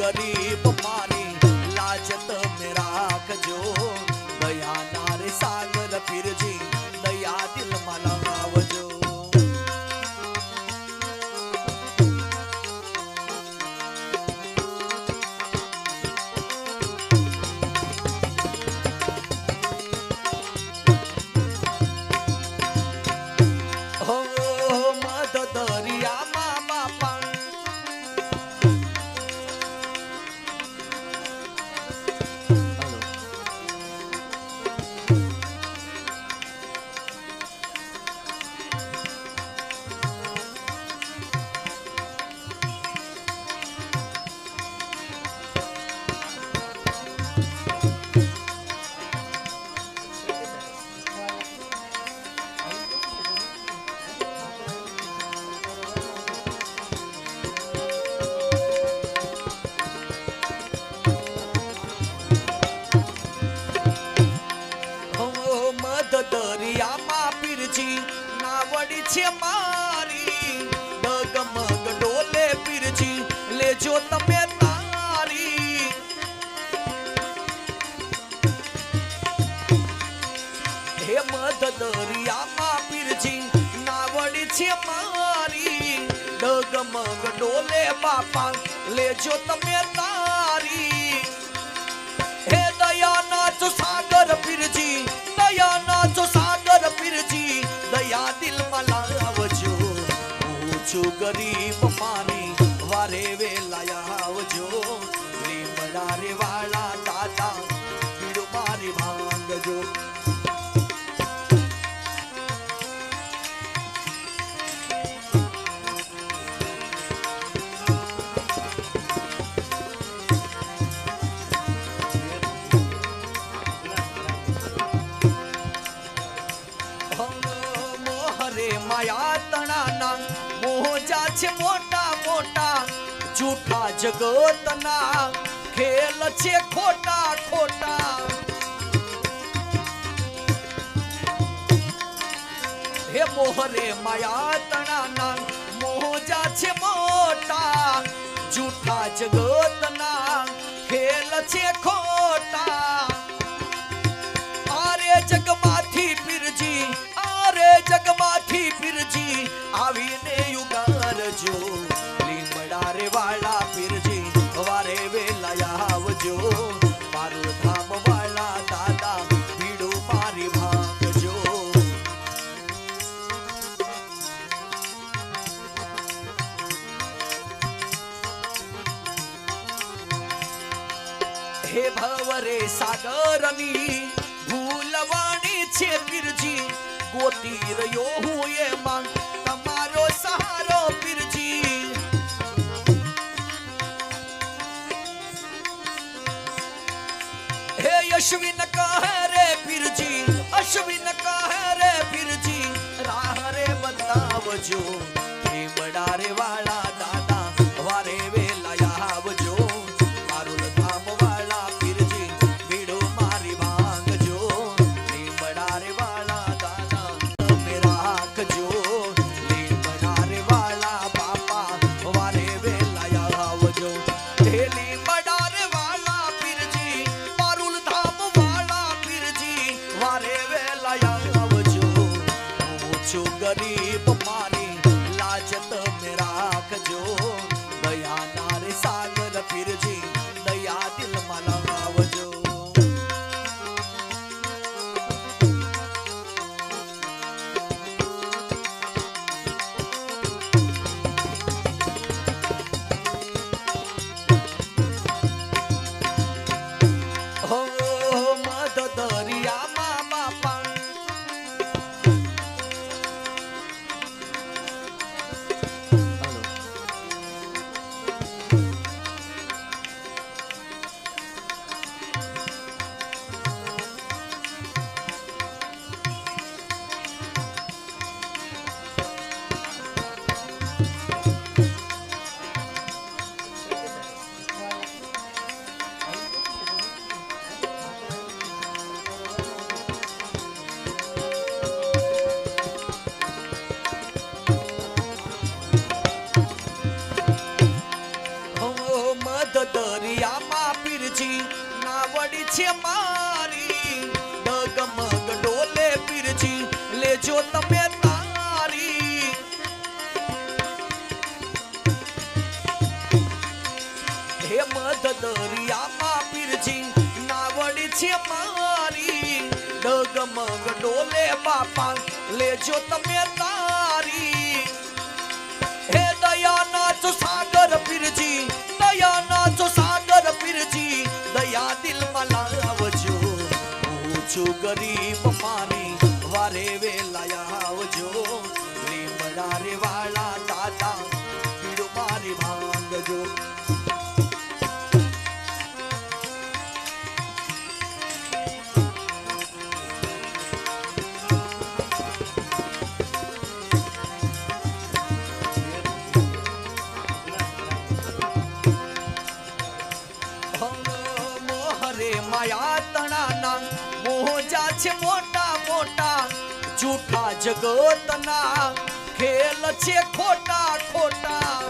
गरीब मारी लाज तमे राखजो दया नारे सागर फिरजी दया दिल में लगावजो દરિયામાં પીરજી નાવડી છે મારી ડગમગ ડોલે પીરજી લેજો તમે તારી હે મધ દરિયામાં પીરજી નાવડી છે મારી ડગમગ ડોલે બાપા લેજો તમે તારી હે દયાનાથ સાગર પીરજી દયાનાથ સાગર પીરજી દયા દિલ માં લાવજો હું ગરીબ માની વારે વેલા આવજો લીમડા રે વાળા દાદા પીડો મારી ભાંગજો माया तणाना मोजा छे मोटा मोटा झूठा जगतना खेल छे खोटा खोटा हे मोहरे माया तणाना मोजा छे मोटा झूठा जगतना खेल छे खोटा आरे जगमाथी पीरजी जगमाथी पीरजी आवीने युगारजो લીમડા રે વાળા પીરજી વારે વેલા આવજો મારું ધામ વાળા દાદા ભીડો મારી ભાગજો હે ભવરે સાગરની ભૂલવાણી છે પીરજી गोती रयो हूँ ये मांग तमारो सहारो पीरजी हे अश्विन कहे रे पीरजी अश्विन कहे रे पीरजी राह रे बतावजो લીમડા રે વાળા દાદા વારે વેલા આવજો મારું ધામ વાળા પીરજી ભીડો મારી ભાંગજો લીમડા રે વાળા गरीब मारी लाज तमे राखजो दया नारे सागर पीरजी दया दिल में लगावजो मध दरियाમાં બાપા પીરજી નાવડી છે મારી ડગમગ ડોલે પીરજી લેજો તમે તારી હે મધ દરિયામાં પીરજી નાવડી છે મારી ડગમગ ડોલે બાપા લેજો તમે તારી હે દયાના સાગર પીરજી દયાના સાગર પીરજી દયા દિલમાં લાવજો પૂછું ગરીબ મારી વારે વેલા આવજો લીમડા રે વાળા દાદા પીડો મારી ભાંગજો માયા તણાના મોજા છે મોટા મોટા જૂઠા જગતના ખેલ છે ખોટા ખોટા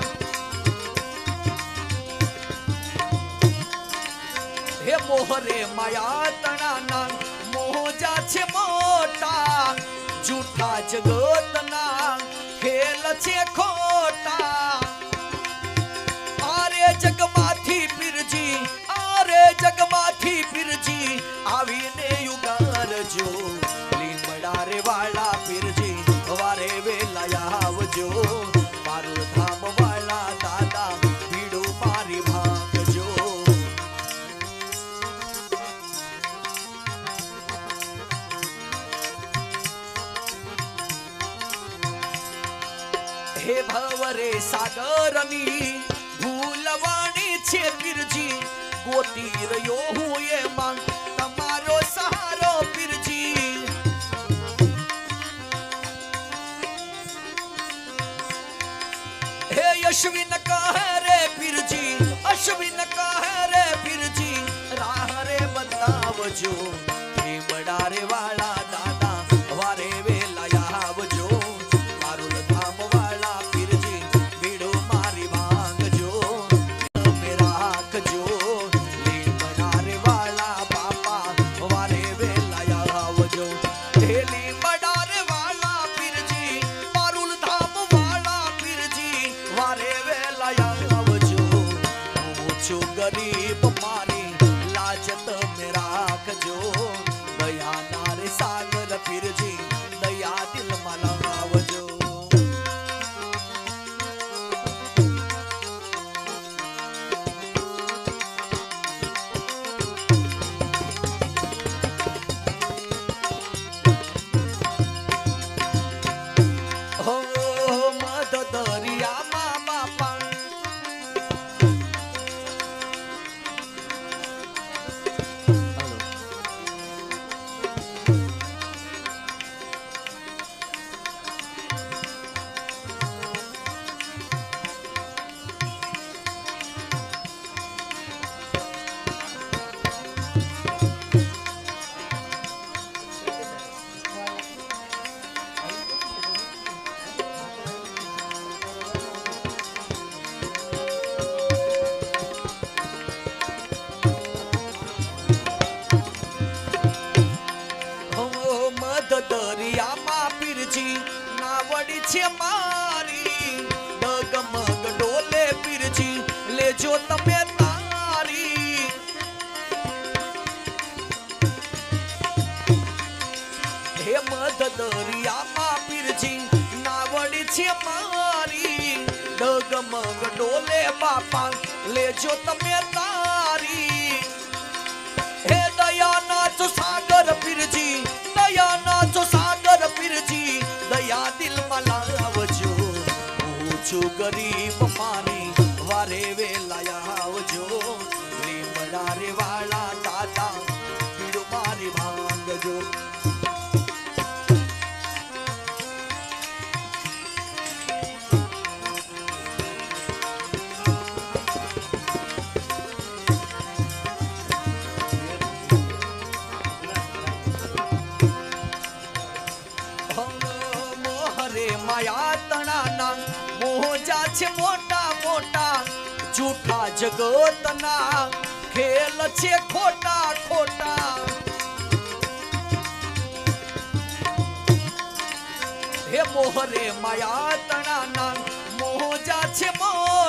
હે મોહરે માયા તણાના મોજા છે મોટા જૂઠા જગતના ખેલ છે ખોટા આરે જગમાંથી પીરજી જગમાંથી પીરજી આવીને યુગારજો લીમડા રે વાળા પીરજી વારે વેલા આવજો મારું ધામ વાળા દાદા ભીડો મારી ભાંગજો હે ભવરે સાગરની ભૂલવાણી છે પીરજી ગોતી રહ્યો હું એમાં તમારો સહારો પીરજી હે અશ્વિન કહે રે પીરજી અશ્વિન કહે રે પીરજી રાહ રે બતાવજો લીમડા રે વાળા દાદા વારે વેલા આવજો મારું ધામ વાળા પીરજી ભીડો મારી ભાંગજો તમે રાખજો ગરીબ મારી લાજ તમે રાખજો દયા નારે સાગર પીરજી દયા દિલમાં લગાવજો હો મધ દરિયામાં બાપા દરિયામાં પીરજી નાવડી છે મારી ડગમગ ડોલે પીરજી લેજો તમે તારી હે મધ દરિયામાં પીરજી નાવડી છે મારી ડગમગ ડોલે બાપા લેજો તમે તારી હે દયાના સાગર પીરજી દયાના સાગર પીરજી દયા દિલમાં લાવજો પૂછું ગરીબ મારી વારે વેલા આવજો લીમડા રે વાળા દાદા પીડો મારી ભાંગજો માયા તણાના મોજા છે મોટા મોટા જૂઠા જગતના ખેલ છે ખોટા ખોટા હે મોહરે માયા તણા ના મોજા છે મોટા